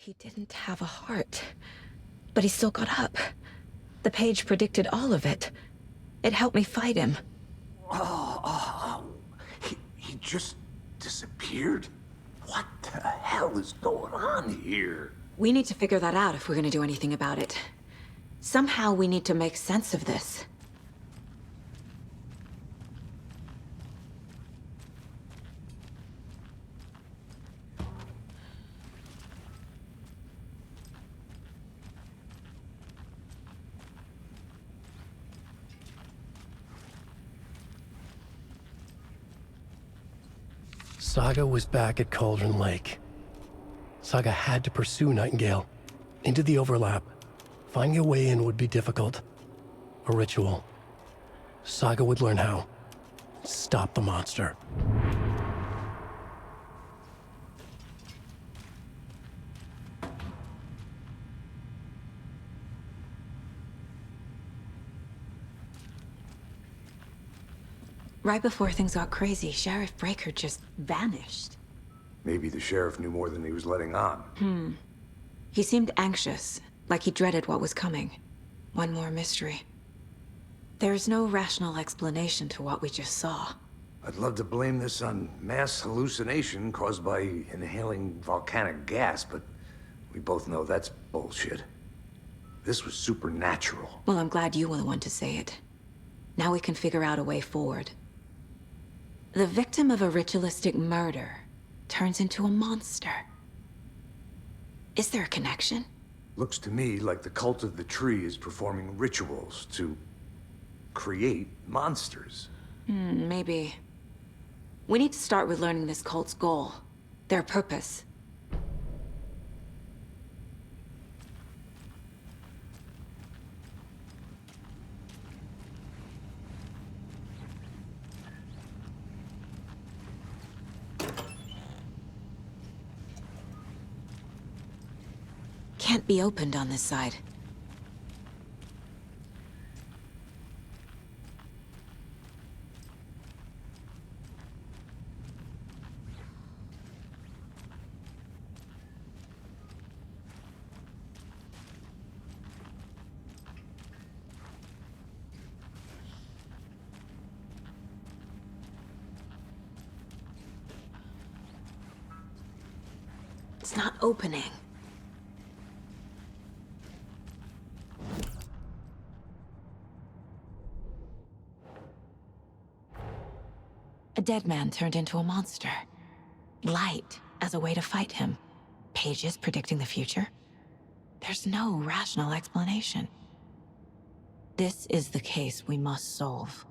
He didn't have a heart, but he still got up. The page predicted all of it. It helped me fight him. He just disappeared? What the hell is going on here? We need to figure that out if we're gonna do anything about it. Somehow we need to make sense of this. Saga was back at Cauldron Lake. Saga had to pursue Nightingale into the overlap. Finding a way in would be difficult. A ritual. Saga would learn how. Stop the monster. Right before things got crazy, Sheriff Breaker just vanished. Maybe the sheriff knew more than he was letting on. He seemed anxious, like he dreaded what was coming. One more mystery. There's no rational explanation to what we just saw. I'd love to blame this on mass hallucination caused by inhaling volcanic gas, but we both know that's bullshit. This was supernatural. Well, I'm glad you were the one to say it. Now we can figure out a way forward. The victim of a ritualistic murder turns into a monster. Is there a connection? Looks to me like the cult of the tree is performing rituals to create monsters. Maybe. We need to start with learning this cult's goal, their purpose. Can't be opened on this side. It's not opening. A dead man turned into a monster. Light as a way to fight him. Pages predicting the future. There's no rational explanation. This is the case we must solve.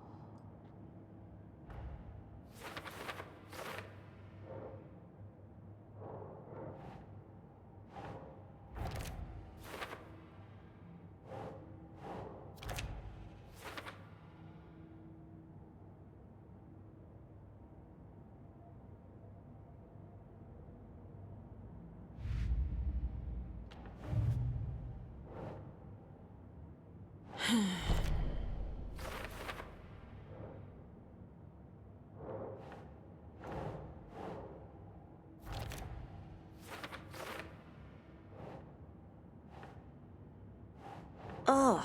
Ugh.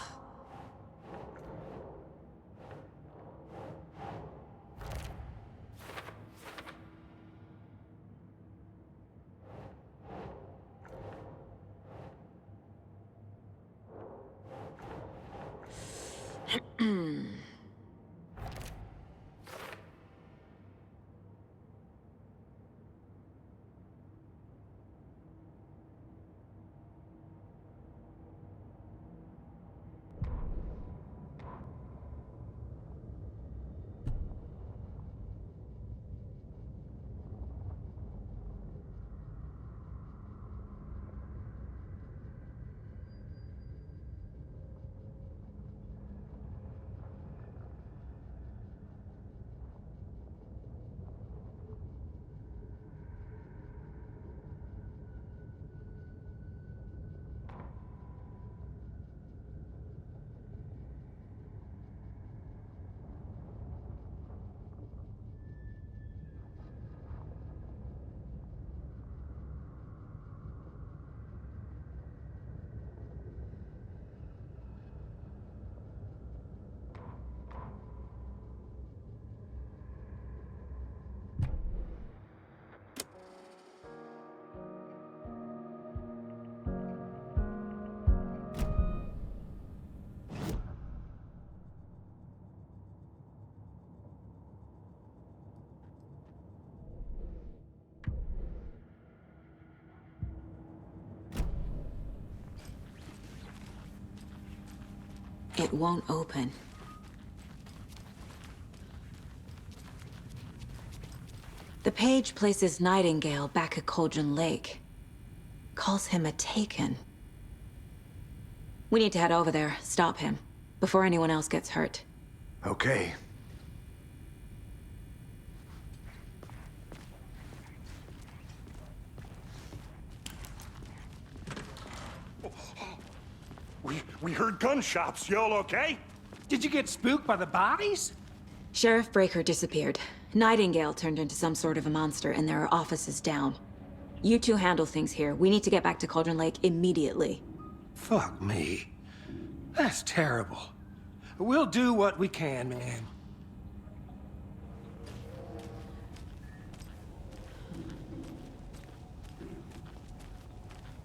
It won't open. The page places Nightingale back at Cauldron Lake. Calls him a Taken. We need to head over there, stop him, before anyone else gets hurt. Okay. We heard gunshots. Y'all okay? Did you get spooked by the bodies? Sheriff Breaker disappeared. Nightingale turned into some sort of a monster, and there are offices down. You two handle things here. We need to get back to Cauldron Lake immediately. Fuck me. That's terrible. We'll do what we can, man.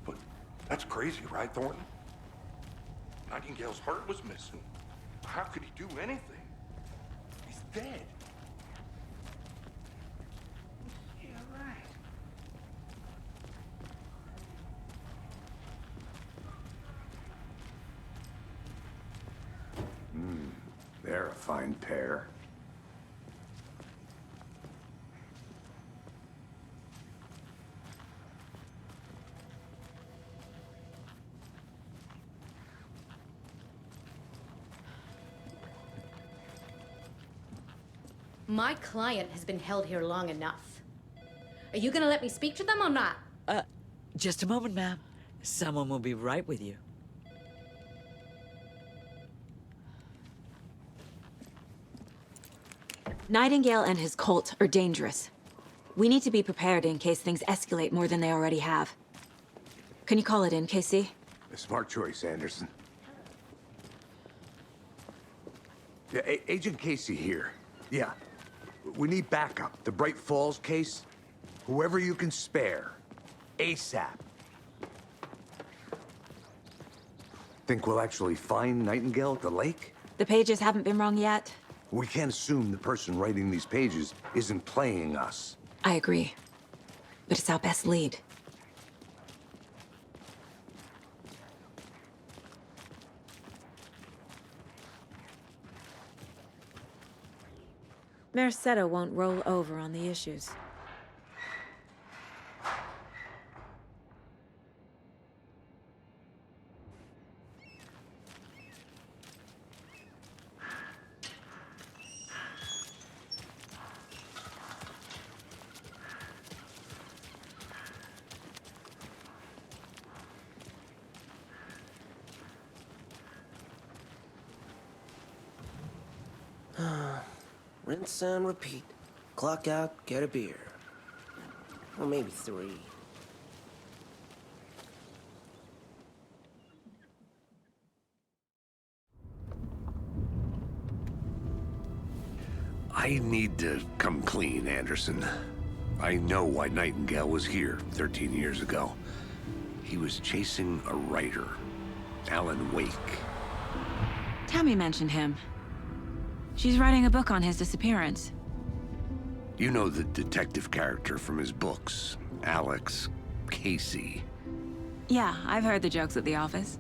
But that's crazy, right, Thornton? Nightingale's heart was missing. How could he do anything? He's dead. Yeah, right. They're a fine pair. My client has been held here long enough. Are you gonna let me speak to them or not? Just a moment, ma'am. Someone will be right with you. Nightingale and his cult are dangerous. We need to be prepared in case things escalate more than they already have. Can you call it in, Casey? A smart choice, Anderson. Yeah, Agent Casey here. Yeah. We need backup. The Bright Falls case. Whoever you can spare. ASAP. Think we'll actually find Nightingale at the lake? The pages haven't been wrong yet. We can't assume the person writing these pages isn't playing us. I agree. But it's our best lead. Merced won't roll over on the issues. Rinse and repeat. Clock out, get a beer. Or maybe 3. I need to come clean, Anderson. I know why Nightingale was here 13 years ago. He was chasing a writer, Alan Wake. Tammy mentioned him. She's writing a book on his disappearance. You know the detective character from his books, Alex, Casey. Yeah, I've heard the jokes at the office.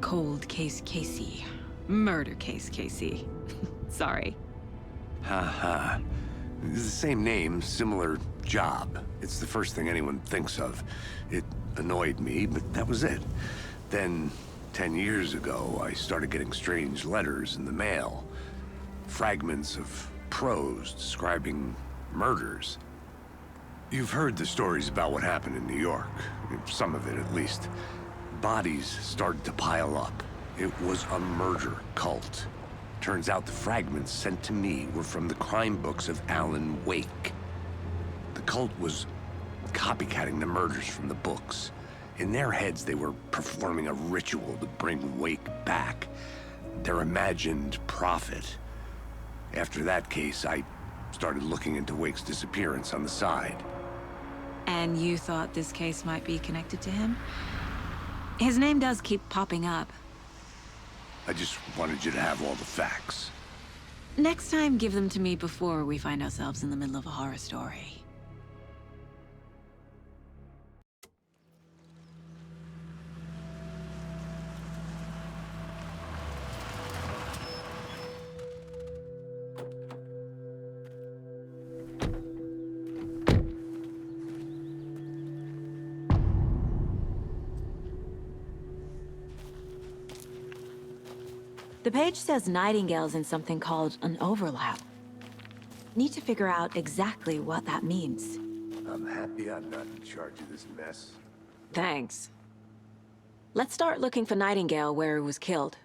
Cold case Casey. Murder case Casey. Sorry. Ha ha. It's the same name, similar job. It's the first thing anyone thinks of. It annoyed me, but that was it. Then, 10 years ago, I started getting strange letters in the mail. Fragments of prose describing murders. You've heard the stories about what happened in New York. Some of it, at least. Bodies started to pile up. It was a murder cult. Turns out the fragments sent to me were from the crime books of Alan Wake. The cult was copycatting the murders from the books. In their heads, they were performing a ritual to bring Wake back. Their imagined prophet. After that case, I started looking into Wake's disappearance on the side. And you thought this case might be connected to him? His name does keep popping up. I just wanted you to have all the facts. Next time, give them to me before we find ourselves in the middle of a horror story. The page says Nightingale's in something called an overlap. Need to figure out exactly what that means. I'm happy I'm not in charge of this mess. Thanks. Let's start looking for Nightingale where he was killed.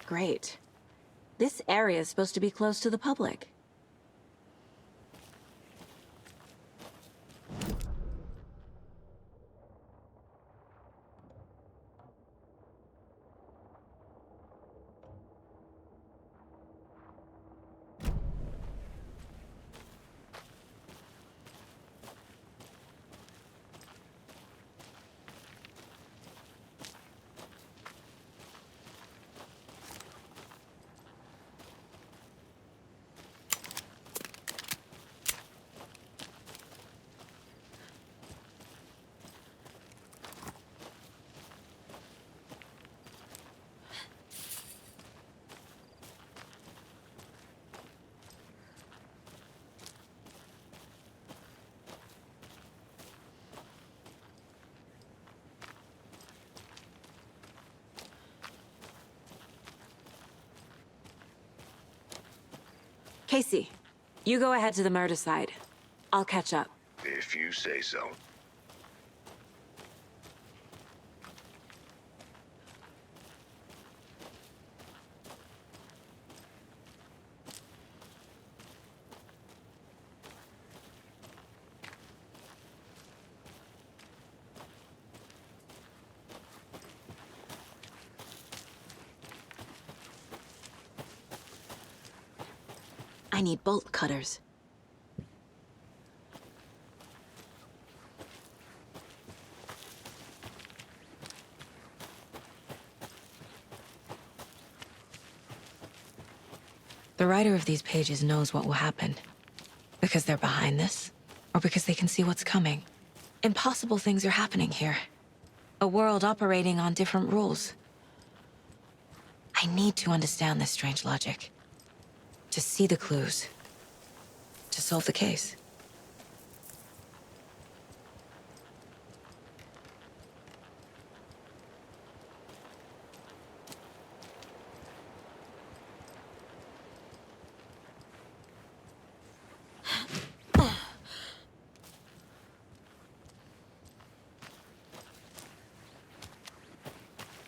Great. This area is supposed to be close to the public. Casey, you go ahead to the murder site. I'll catch up. If you say so. I need bolt cutters. The writer of these pages knows what will happen. Because they're behind this, or because they can see what's coming. Impossible things are happening here. A world operating on different rules. I need to understand this strange logic. To see the clues. To solve the case.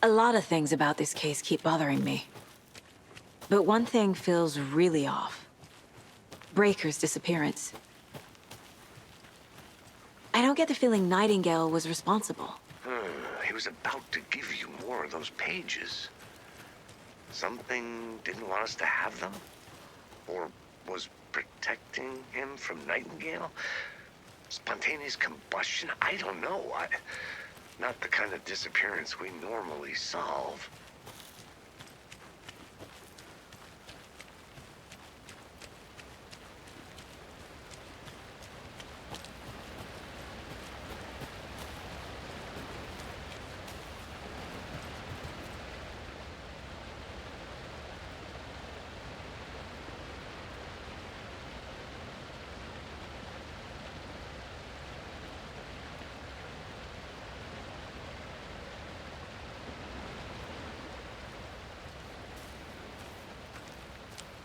A lot of things about this case keep bothering me. But one thing feels really off. Breaker's disappearance. I don't get the feeling Nightingale was responsible. He was about to give you more of those pages. Something didn't want us to have them? Or was protecting him from Nightingale? Spontaneous combustion? I don't know. Not the kind of disappearance we normally solve.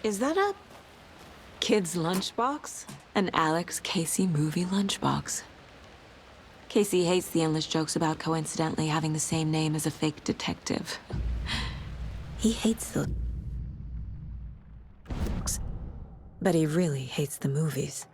Is that a kid's lunchbox? An Alex Casey movie lunchbox. Casey hates the endless jokes about coincidentally having the same name as a fake detective. He hates the but he really hates the movies.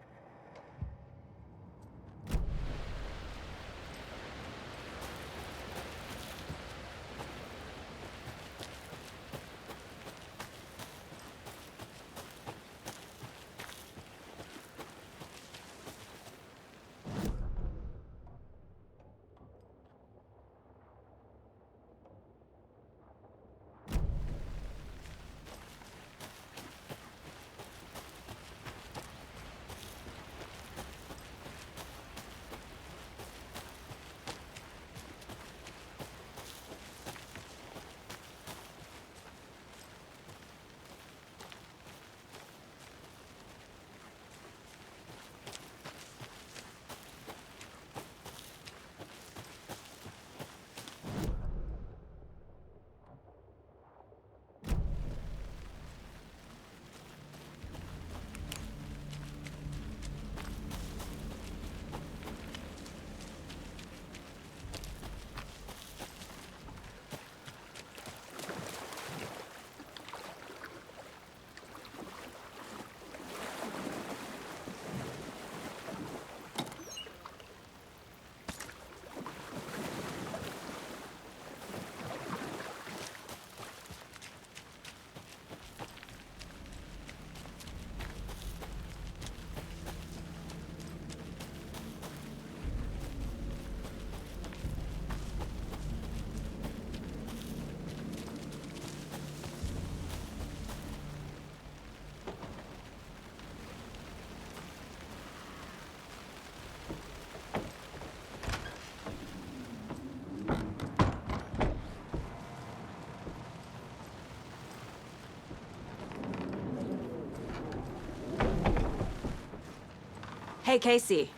Hey, Casey.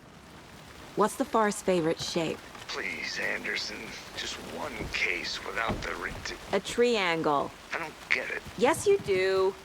What's the far's favorite shape? Please, Anderson. Just one case without the A triangle. I don't get it. Yes, you do.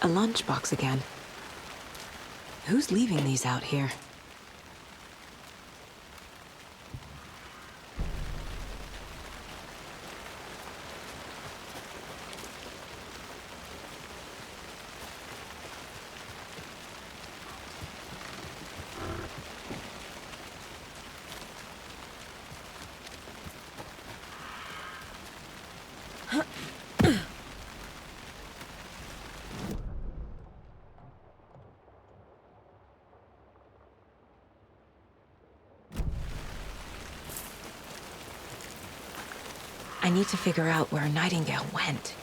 A lunchbox again. Who's leaving these out here? I need to figure out where Nightingale went.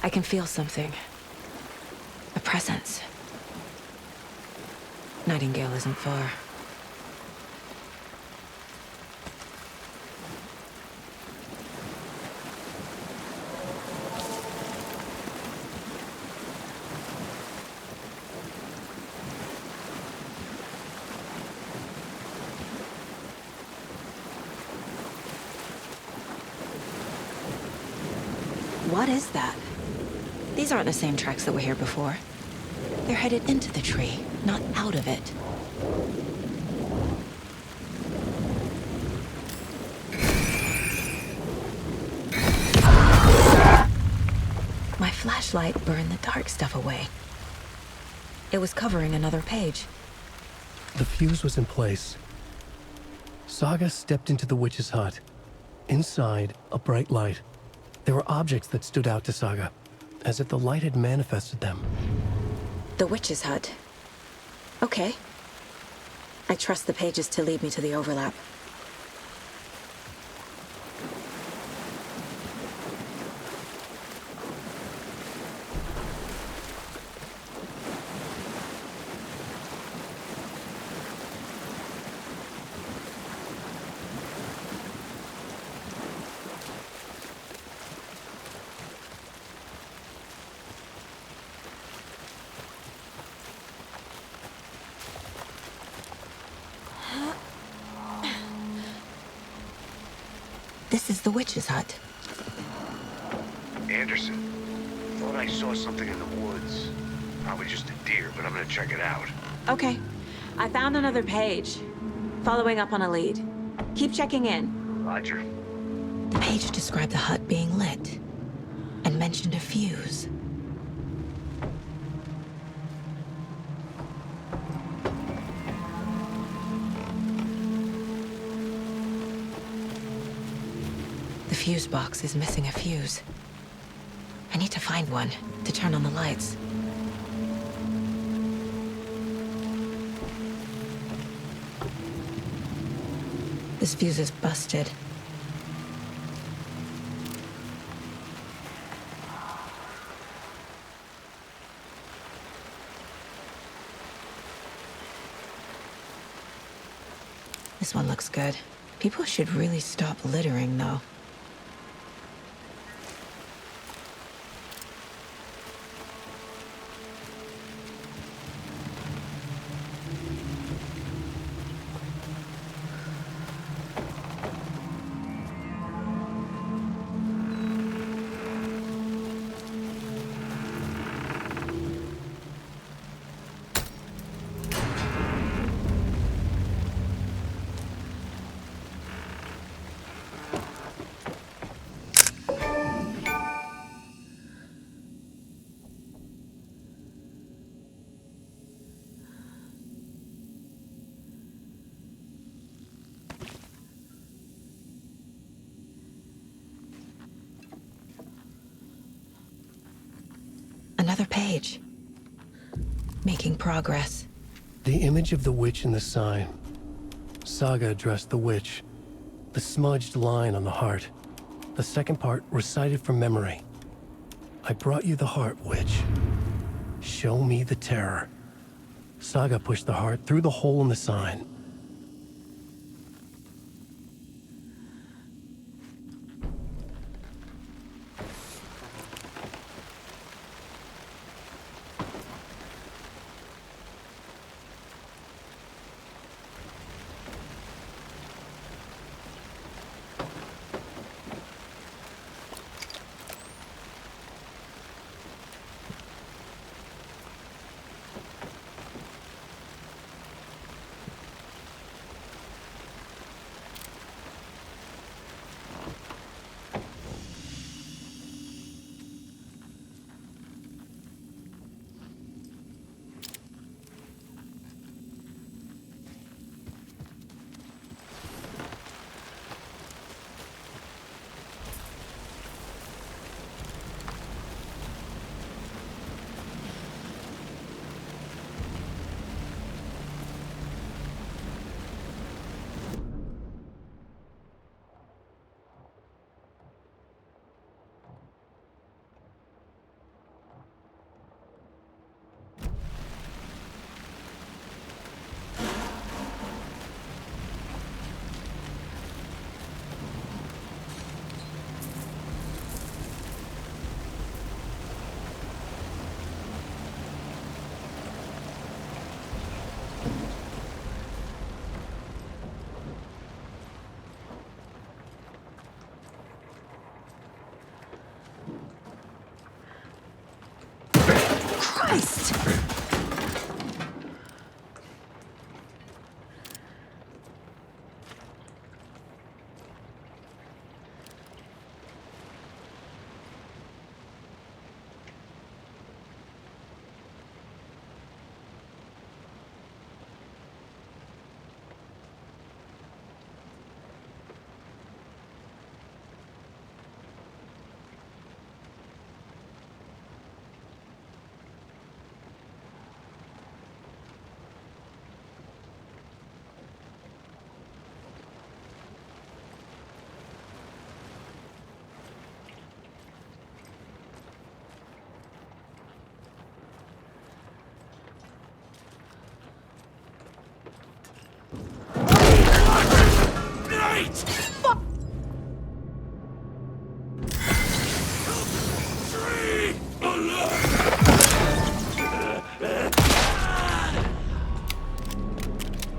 I can feel something. A presence. Nightingale isn't far. What is that? These aren't the same tracks that were here before. They're headed into the tree, not out of it. My flashlight burned the dark stuff away. It was covering another page. The fuse was in place. Saga stepped into the witch's hut. Inside, a bright light. There were objects that stood out to Saga, as if the light had manifested them. The witch's hut. Okay. I trust the pages to lead me to the overlap. This is the witch's hut. Anderson, thought I saw something in the woods. Probably just a deer, but I'm gonna check it out. Okay. I found another page. Following up on a lead. Keep checking in. Roger. The page described the hut being lit and mentioned a fuse. The fuse box is missing a fuse. I need to find one to turn on the lights. This fuse is busted. This one looks good. People should really stop littering, though. Another page. Making progress. The image of the witch in the sign. Saga addressed the witch. The smudged line on the heart. The second part recited from memory. I brought you the heart, witch. Show me the terror. Saga pushed the heart through the hole in the sign. Christ!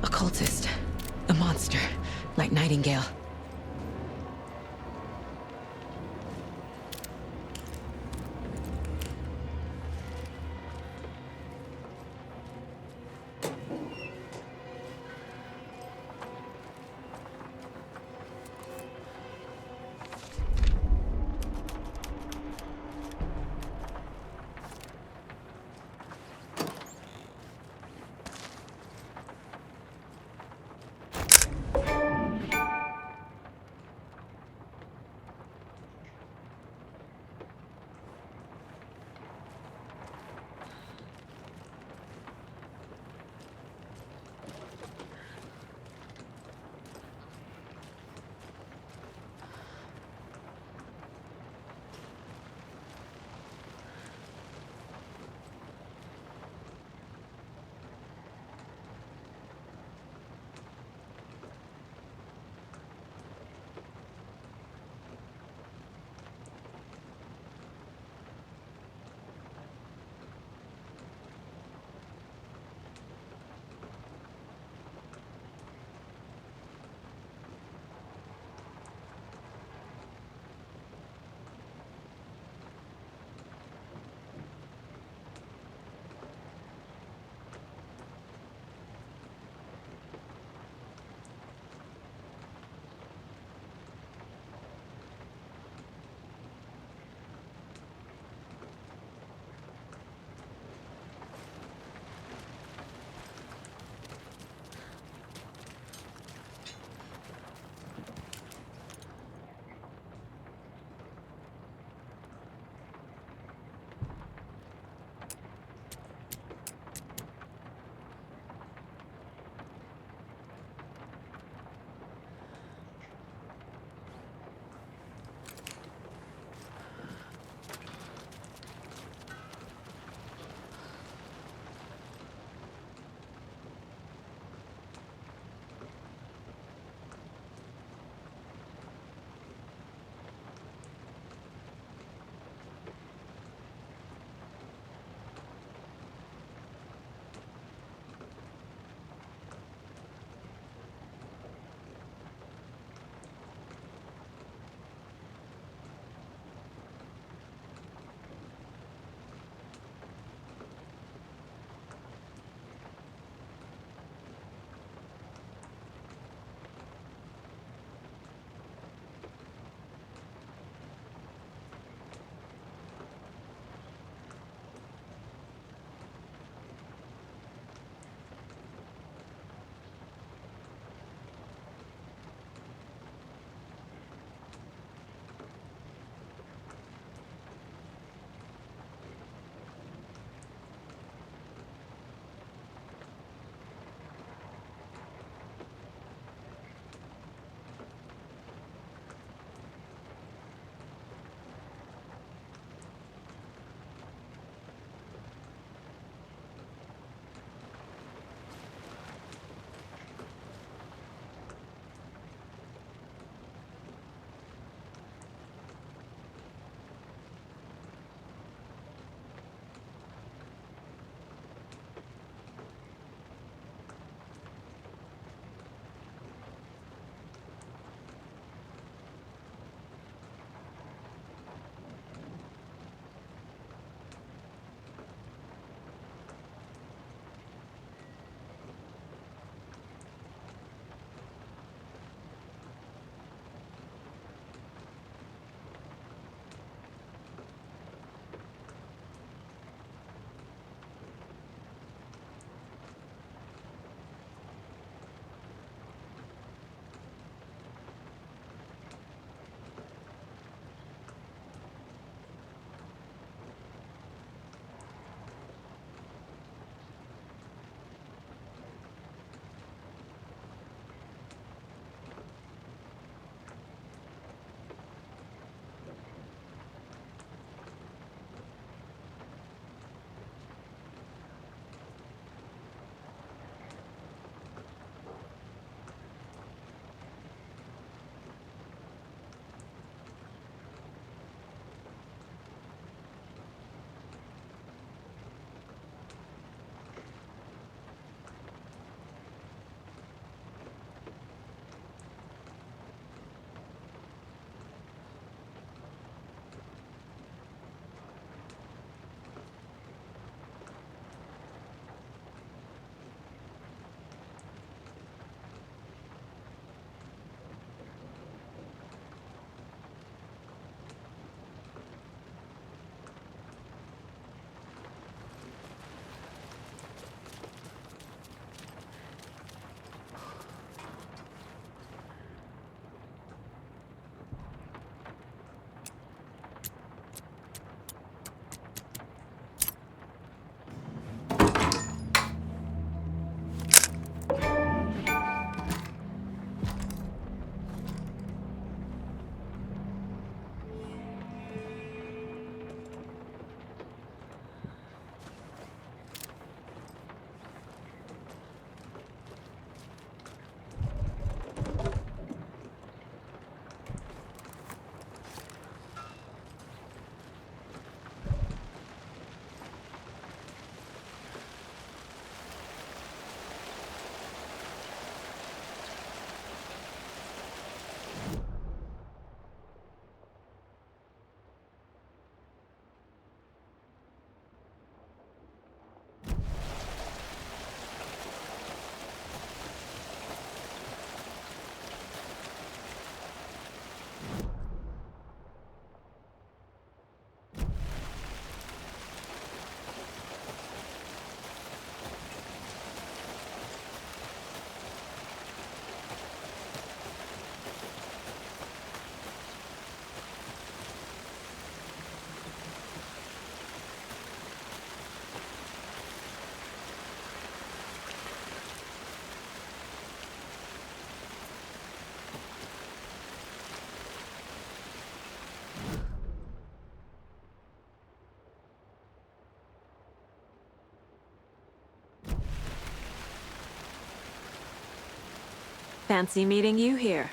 A cultist. A monster. Like Nightingale. Fancy meeting you here.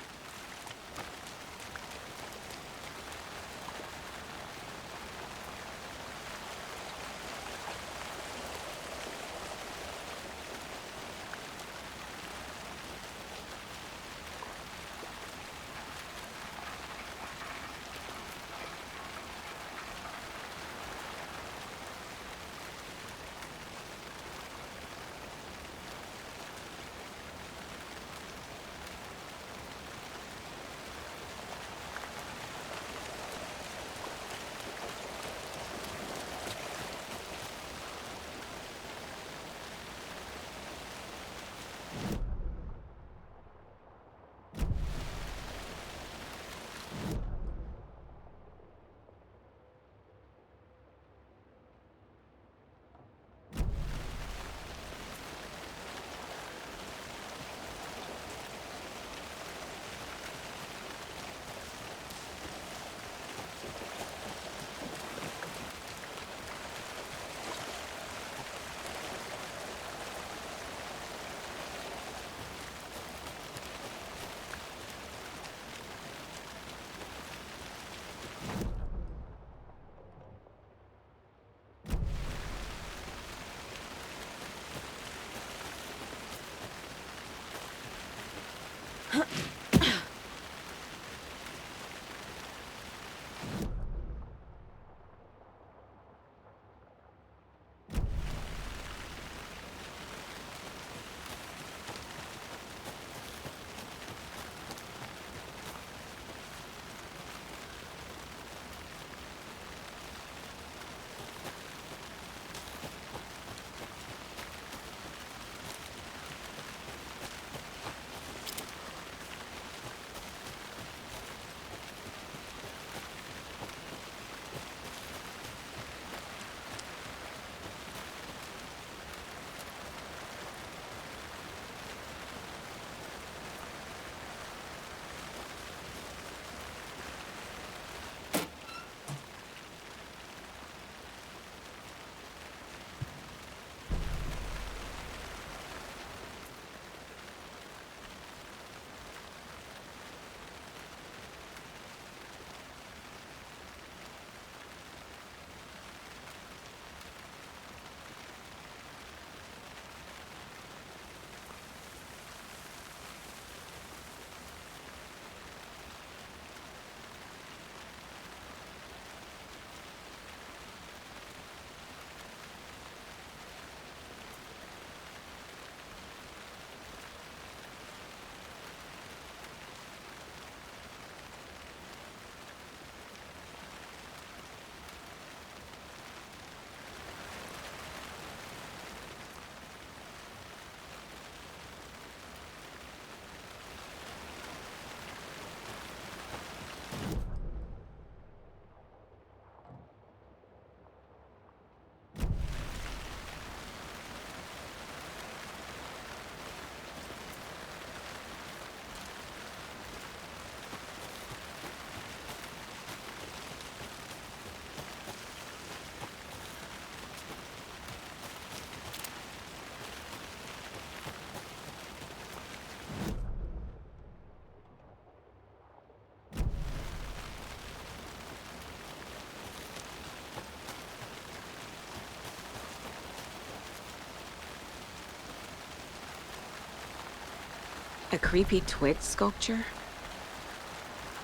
A creepy twig sculpture?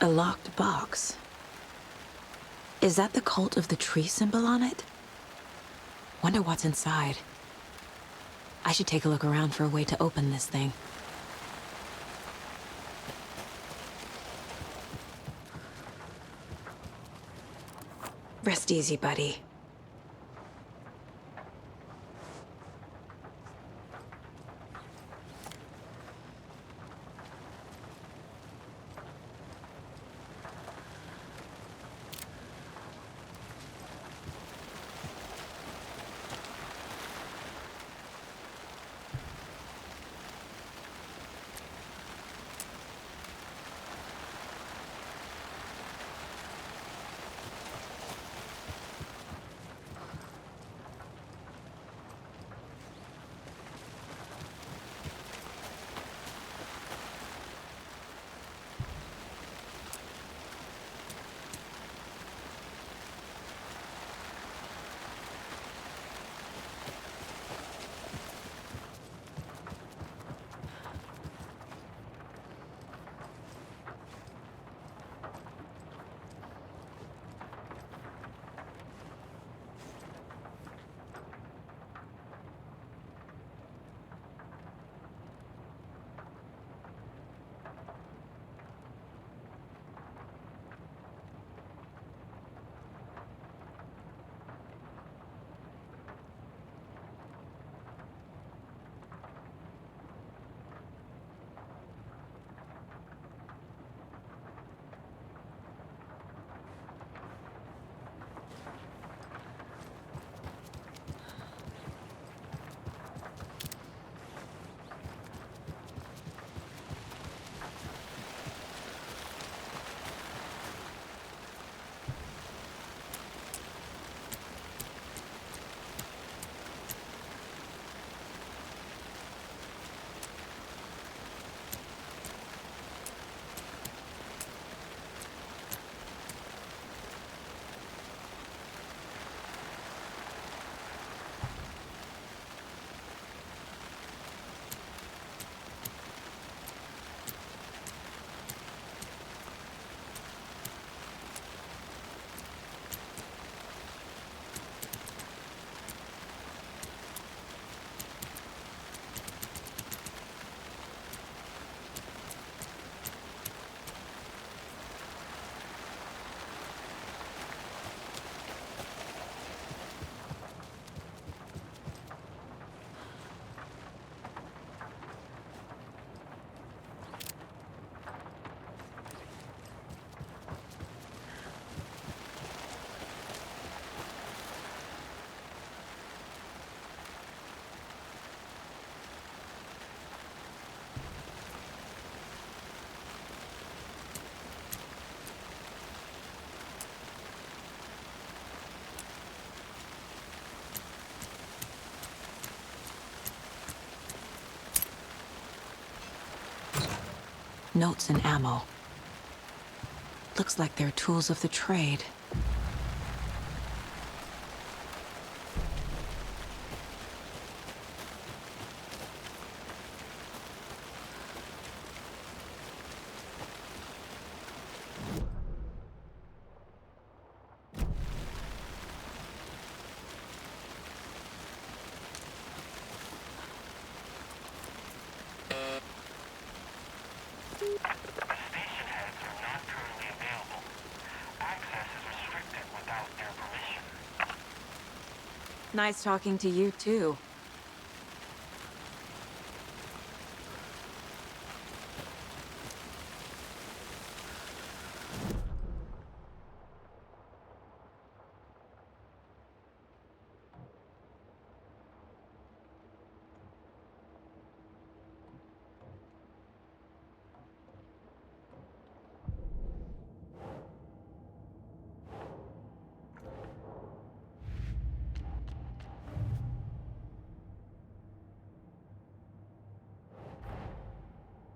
A locked box. Is that the cult of the tree symbol on it? Wonder what's inside. I should take a look around for a way to open this thing. Rest easy, buddy. Notes and ammo. Looks like they're tools of the trade. Nice talking to you, too.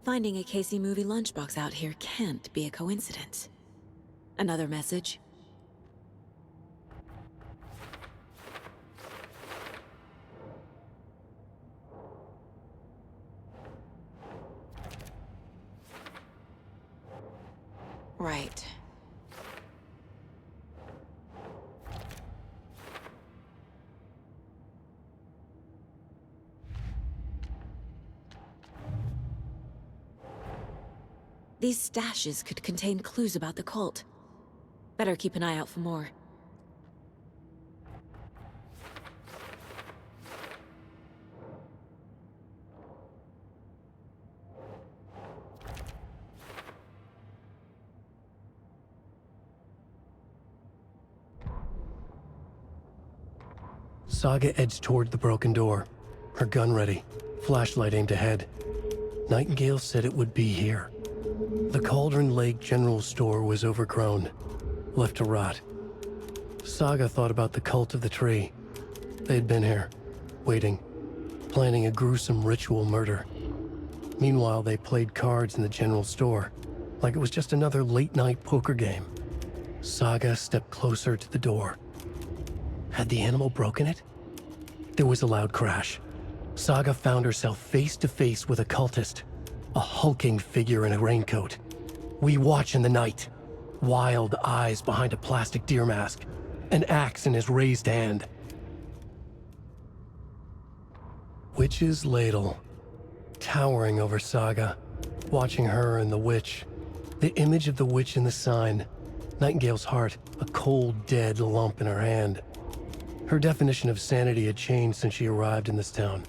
Finding a Casey movie lunchbox out here can't be a coincidence. Another message? Right. These stashes could contain clues about the cult. Better keep an eye out for more. Saga edged toward the broken door, her gun ready, flashlight aimed ahead. Nightingale said it would be here. The Cauldron Lake General Store was overgrown, left to rot. Saga thought about the cult of the tree. They had been here, waiting, planning a gruesome ritual murder. Meanwhile, they played cards in the general store, like it was just another late-night poker game. Saga stepped closer to the door. Had the animal broken it? There was a loud crash. Saga found herself face to face with a cultist, a hulking figure in a raincoat. We watch in the night, wild eyes behind a plastic deer mask, an axe in his raised hand. Witch's Ladle, towering over Saga, watching her and the witch. The image of the witch in the sign, Nightingale's heart, a cold, dead lump in her hand. Her definition of sanity had changed since she arrived in this town,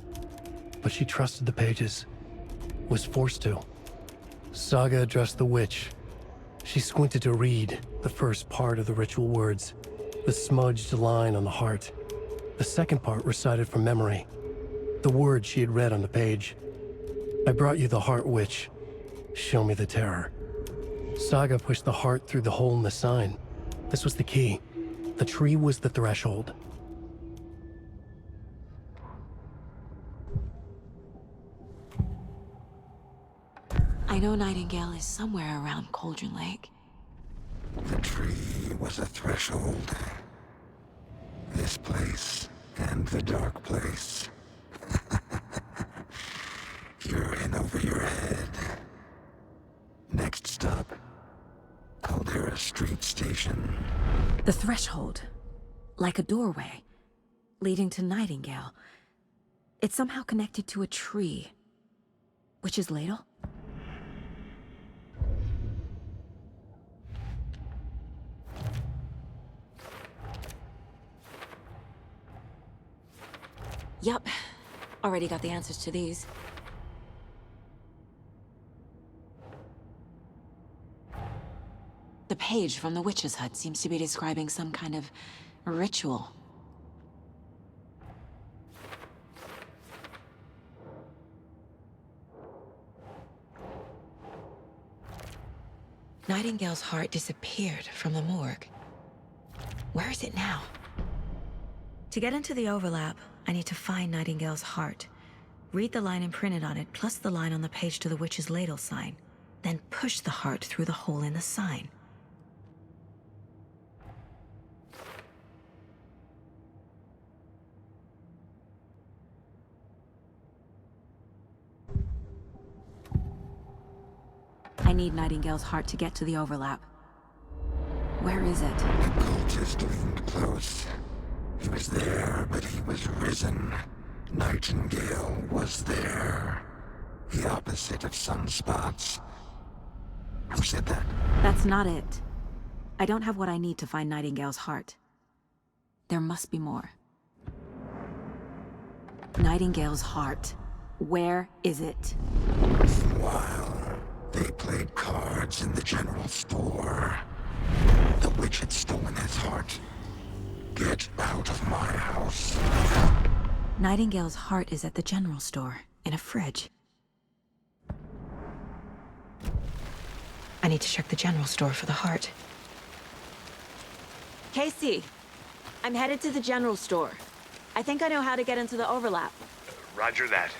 but she trusted the pages, was forced to. Saga addressed the witch. She squinted to read the first part of the ritual words, the smudged line on the heart. The second part recited from memory, the words she had read on the page. I brought you the heart, witch. Show me the terror. Saga pushed the heart through the hole in the sign. This was the key. The tree was the threshold. I know Nightingale is somewhere around Cauldron Lake. The tree was a threshold. This place and the dark place. You're in over your head. Next stop, Caldera Street Station. The threshold, like a doorway, leading to Nightingale. It's somehow connected to a tree. Witch's Ladle? Yup. Already got the answers to these. The page from the witch's hut seems to be describing some kind of ritual. Nightingale's heart disappeared from the morgue. Where is it now? To get into the overlap, I need to find Nightingale's heart. Read the line imprinted on it, plus the line on the page to the Witch's Ladle sign. then push the heart through the hole in the sign. I need Nightingale's heart to get to the overlap. Where is it? The cultist leaned close. He was there, but he was risen. Nightingale was there. The opposite of sunspots. Who said that? That's not it. I don't have what I need to find Nightingale's heart. There must be more. Nightingale's heart. Where is it? Meanwhile, they played cards in the general store. The witch had stolen his heart. Get out of my house. Nightingale's heart is at the general store, in a fridge. I need to check the general store for the heart. Casey, I'm headed to the general store. I think I know how to get into the overlap. Roger that.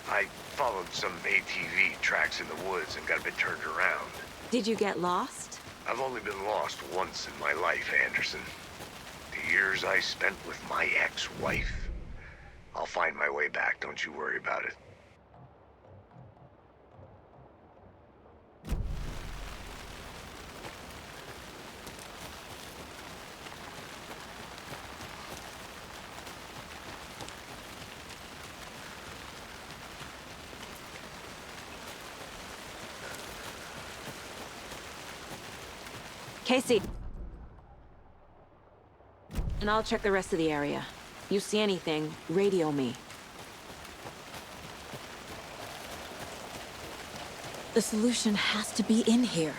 I followed some ATV tracks in the woods and got a bit turned around. Did you get lost? I've only been lost once in my life, Anderson. The years I spent with my ex-wife. I'll find my way back, don't you worry about it. Casey. And I'll check the rest of the area. You see anything, radio me. The solution has to be in here.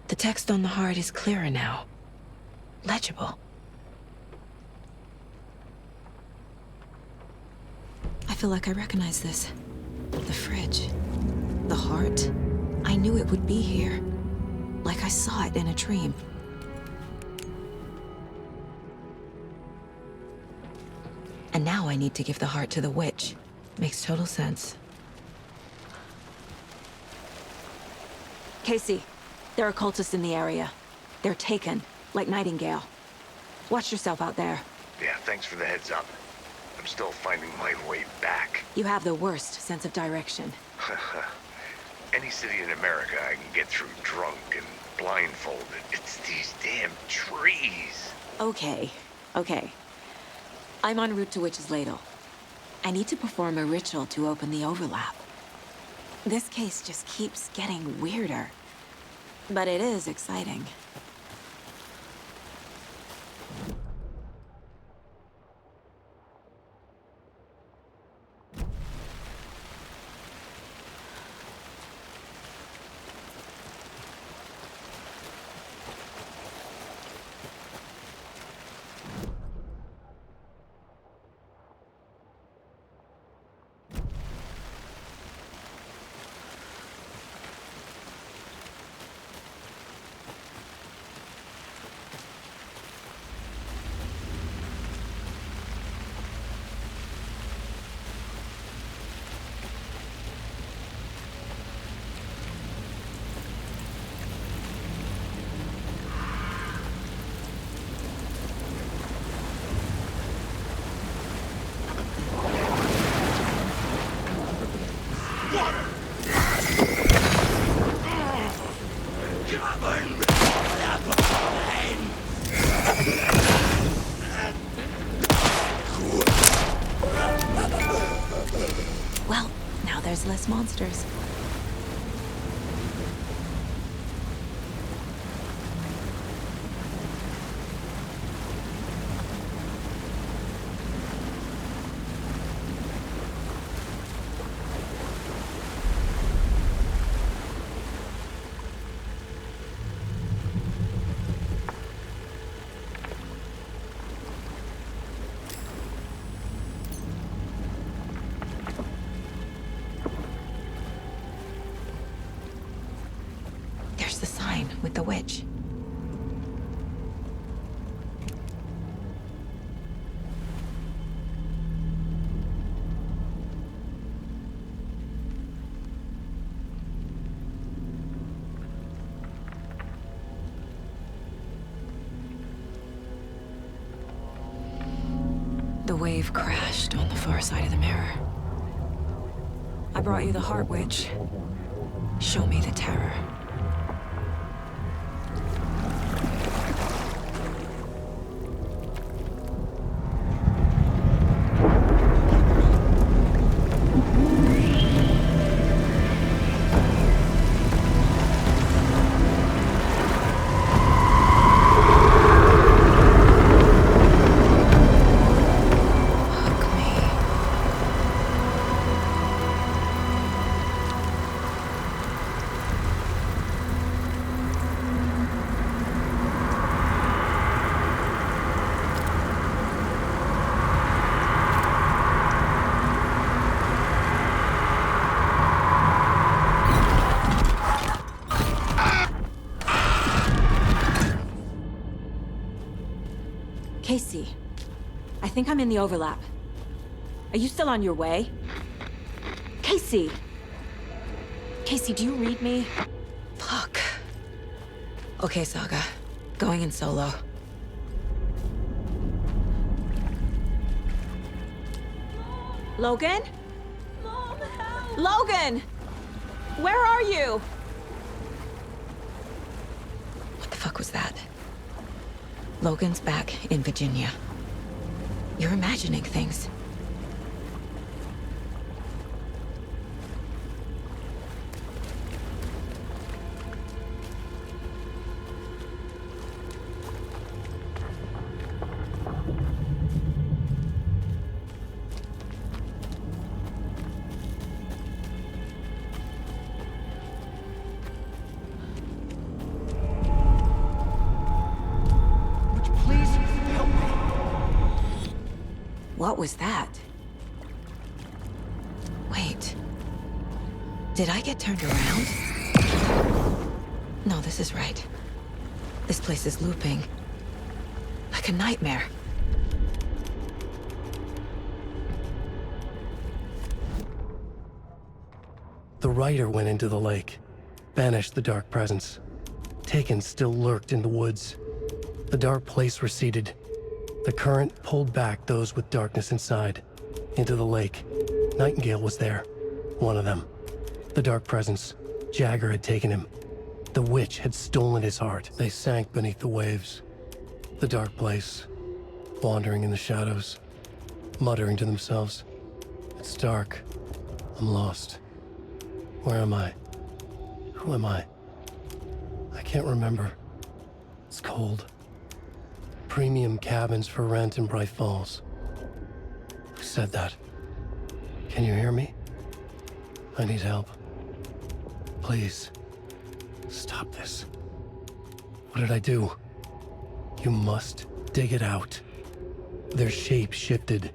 The text on the heart is clearer now. Legible. I feel like I recognize this. The fridge. The heart. I knew it would be here. Like I saw it in a dream. And now I need to give the heart to the witch. Makes total sense. Casey, there are cultists in the area. They're taken, like Nightingale. Watch yourself out there. Yeah, thanks for the heads up. I'm still finding my way back. You have the worst sense of direction. Any city in America I can get through drunk and blindfolded. It's these damn trees. Okay. I'm en route to Witch's Ladle. I need to perform a ritual to open the overlap. This case just keeps getting weirder. But it is exciting. Well, now there's less monsters. the witch. The wave crashed on the far side of the mirror. I brought you the Heart Witch. Show me the terror. Casey, I think I'm in the overlap. Are you still on your way? Casey! Casey, do you read me? Fuck. Okay, Saga. Going in solo. Logan? Mom, help! Logan! Where are you? What the fuck was that? Logan's back in Virginia. You're imagining things. What was that? Wait. Did I get turned around? No, this is right. This place is looping. Like a nightmare. The rider went into the lake, banished the dark presence. Taken still lurked in the woods. The dark place receded. The current pulled back those with darkness inside, into the lake. Nightingale was there, one of them. The dark presence, Jagger had taken him. The witch had stolen his heart. They sank beneath the waves. The dark place, wandering in the shadows, muttering to themselves. It's dark. I'm lost. Where am I? Who am I? I can't remember. It's cold. Premium cabins for rent in Bright Falls. Who said that? Can you hear me? I need help. Please. Stop this. What did I do? You must dig it out. Their shape shifted.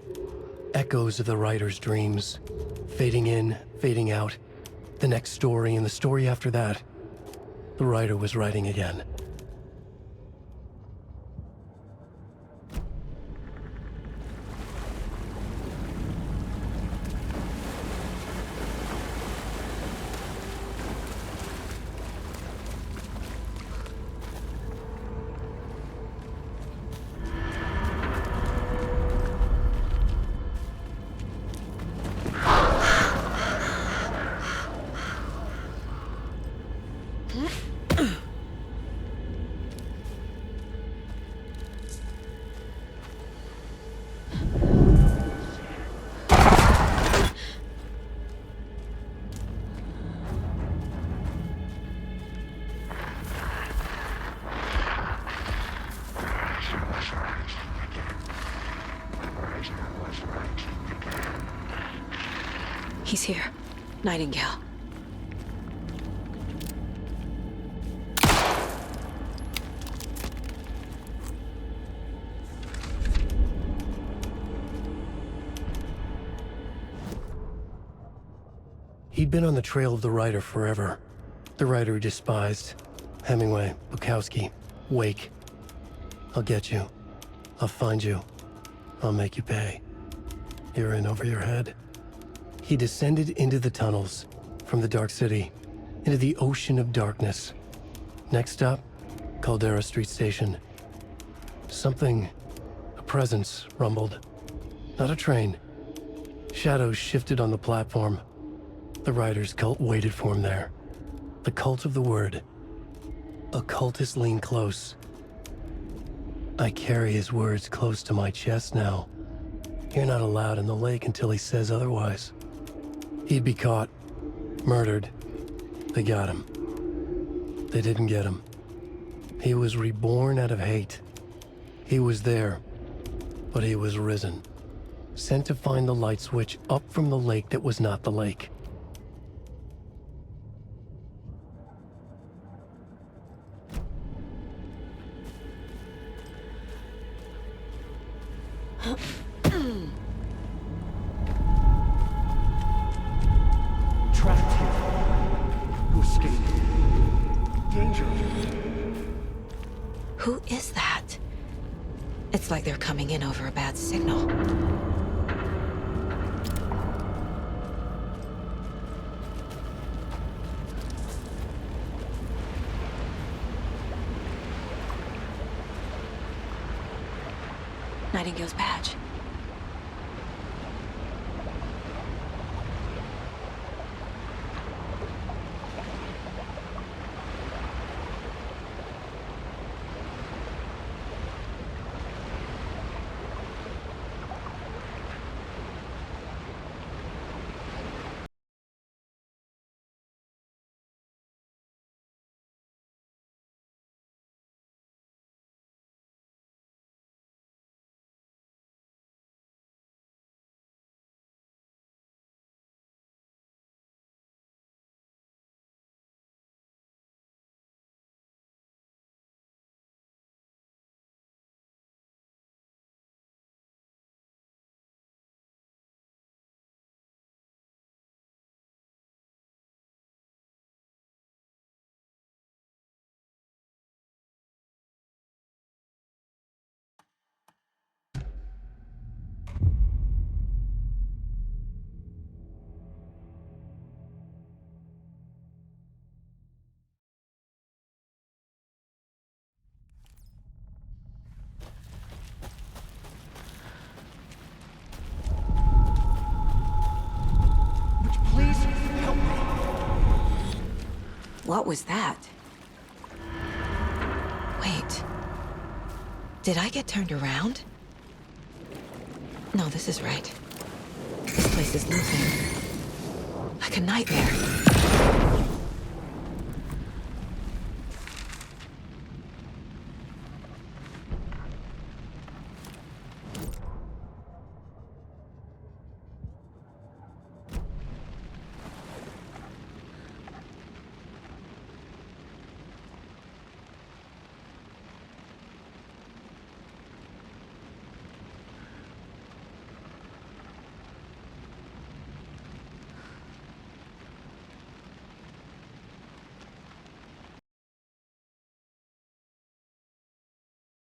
Echoes of the writer's dreams. Fading in, fading out. The next story and the story after that. The writer was writing again. He's here. Nightingale. He'd been on the trail of the writer forever. The writer he despised. Hemingway, Bukowski, Wake. I'll get you. I'll find you. I'll make you pay. You're in over your head. He descended into the tunnels, from the Dark City, into the ocean of darkness. Next stop, Caldera Street Station. Something, a presence, rumbled. Not a train. Shadows shifted on the platform. The rider's cult waited for him there. The cult of the word. A cultist leaned close. I carry his words close to my chest now. You're not allowed in the lake until he says otherwise. He'd be caught, murdered. They got him. They didn't get him. He was reborn out of hate. He was there, but he was risen. Sent to find the light switch up from the lake that was not the lake. Trapped here. You escaped. Danger. Who is that? It's like they're coming in over a bad signal. Nightingale's badge. What was that? Wait. Did I get turned around? No, this is right. This place is looping. Like a nightmare.